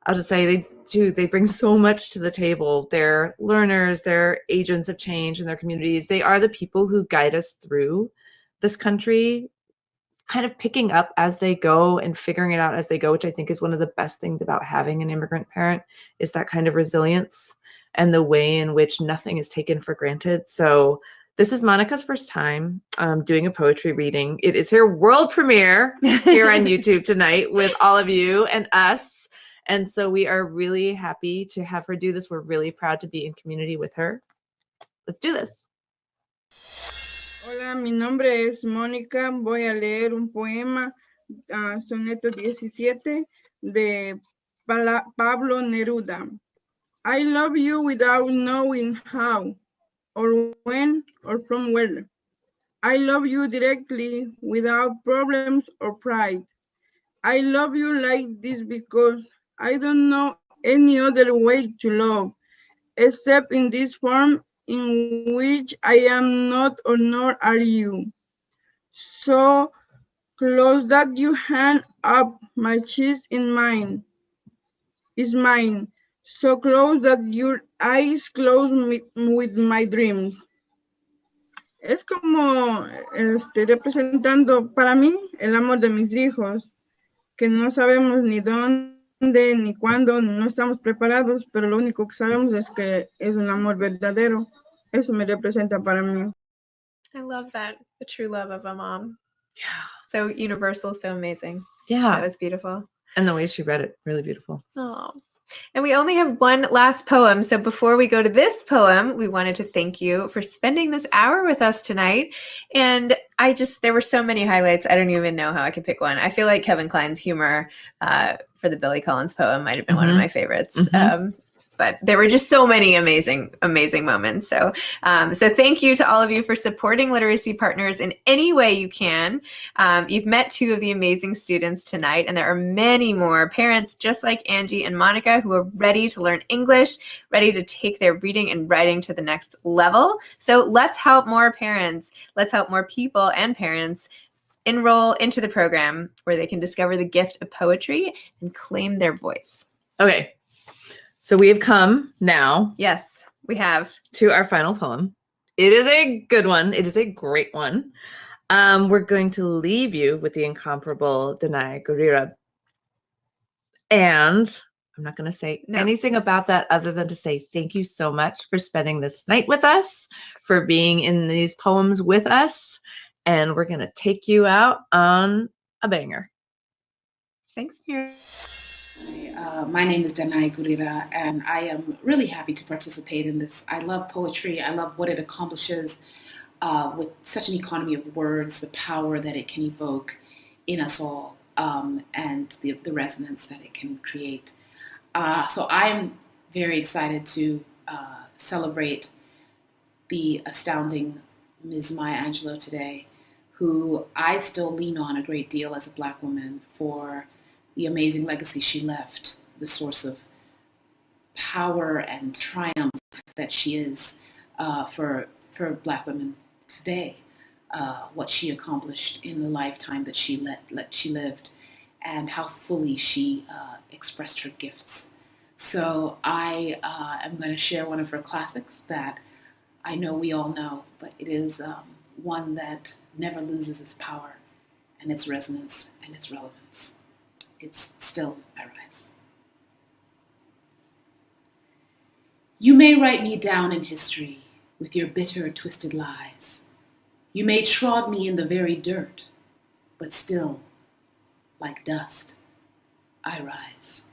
I'll just say they bring so much to the table. They're learners, they're agents of change in their communities. They are the people who guide us through this country, kind of picking up as they go and figuring it out as they go, which I think is one of the best things about having an immigrant parent, is that kind of resilience and the way in which nothing is taken for granted. So this is Monica's first time doing a poetry reading. It is her world premiere here on YouTube tonight with all of you and us. And so we are really happy to have her do this. We're really proud to be in community with her. Let's do this. Hola, mi nombre es Mónica. Voy a leer un poema, soneto 17, de Pablo Neruda. I love you without knowing how, or when, or from where. I love you directly, without problems or pride. I love you like this because I don't know any other way to love, except in this form in which I am not or nor are you. So close that your hand up my chest in mine, is mine. So close that your eyes close with my dreams. Es como representando para mí el amor de mis hijos, que no sabemos ni dónde, ni cuándo, no estamos preparados, pero lo único que sabemos es que es un amor verdadero. Eso me representa para mí. I love that. The true love of a mom. Yeah. So universal, so amazing. Yeah. That was beautiful. And the way she read it, really beautiful. Oh. And we only have one last poem. So before we go to this poem, we wanted to thank you for spending this hour with us tonight. And there were so many highlights. I don't even know how I could pick one. I feel like Kevin Kline's humor for the Billy Collins poem might have been one of my favorites. But there were just so many amazing, amazing moments. So thank you to all of you for supporting Literacy Partners in any way you can. You've met two of the amazing students tonight, and there are many more parents just like Angie and Monica who are ready to learn English, ready to take their reading and writing to the next level. So let's help more parents. Let's help more people and parents enroll into the program where they can discover the gift of poetry and claim their voice. Okay. So we have come now. Yes, we have. To our final poem. It is a good one. It is a great one. We're going to leave you with the incomparable Danai Gurira. And I'm not going to say anything about that other than to say thank you so much for spending this night with us, for being in these poems with us. And we're going to take you out on a banger. Thanks, Mira. My name is Danai Gurira, and I am really happy to participate in this. I love poetry. I love what it accomplishes with such an economy of words, the power that it can evoke in us all, and the resonance that it can create. So I'm very excited to celebrate the astounding Ms. Maya Angelou today, who I still lean on a great deal as a Black woman for the amazing legacy she left, the source of power and triumph that she is for Black women today, what she accomplished in the lifetime that she lived, and how fully she expressed her gifts. So I am going to share one of her classics that I know we all know, but it is one that never loses its power and its resonance and its relevance. It's Still I Rise. You may write me down in history with your bitter, twisted lies. You may trod me in the very dirt, but still, like dust, I rise.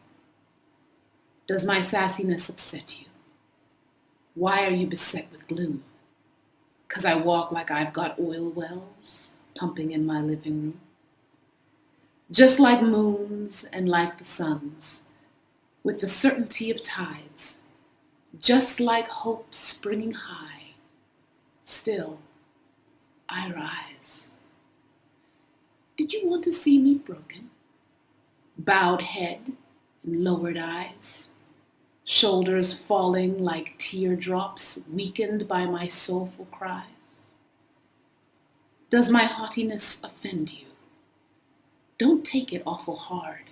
Does my sassiness upset you? Why are you beset with gloom? 'Cause I walk like I've got oil wells pumping in my living room? just like moons and like the suns, with the certainty of tides, just like hope springing high, still I rise. Did you want to see me broken? Bowed head and lowered eyes, shoulders falling like teardrops, weakened by my soulful cries. Does my haughtiness offend you? Don't take it awful hard,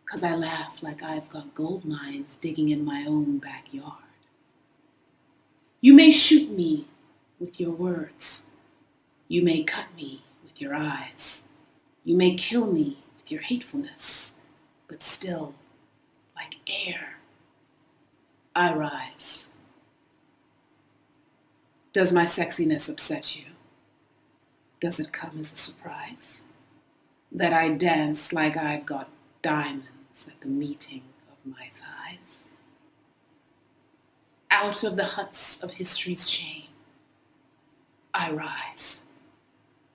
'cause I laugh like I've got gold mines digging in my own backyard. You may shoot me with your words. You may cut me with your eyes. You may kill me with your hatefulness, but still, like air, I rise. Does my sexiness upset you? Does it come as a surprise that I dance like I've got diamonds at the meeting of my thighs? Out of the huts of history's shame, I rise,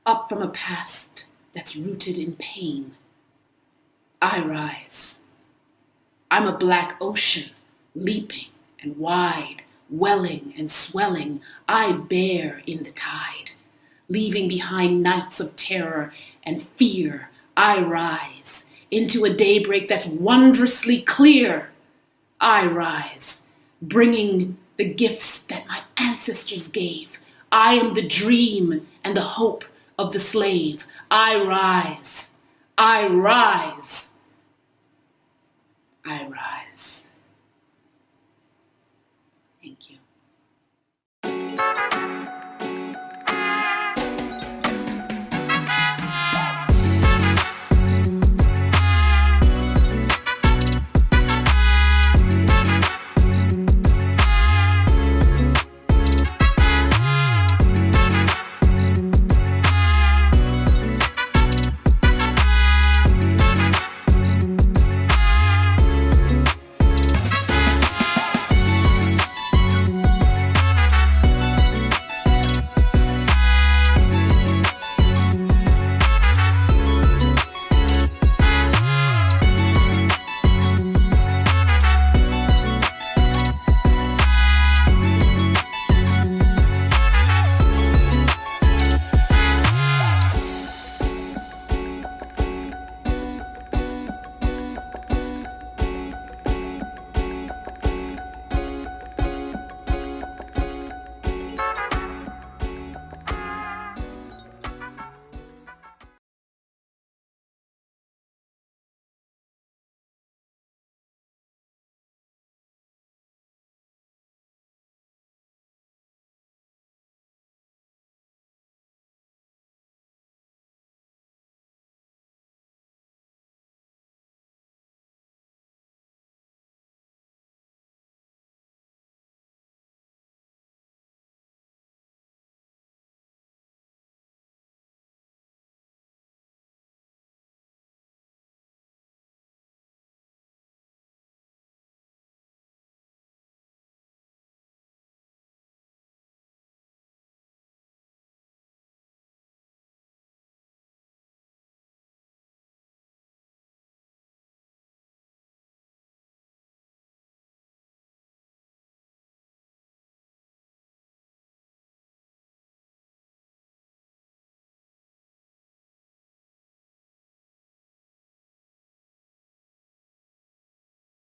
up from a past that's rooted in pain. I rise. I'm a black ocean, leaping and wide, welling and swelling. I bear in the tide, leaving behind nights of terror and fear. I rise into a daybreak that's wondrously clear. I rise, bringing the gifts that my ancestors gave. I am the dream and the hope of the slave. I rise. I rise. I rise.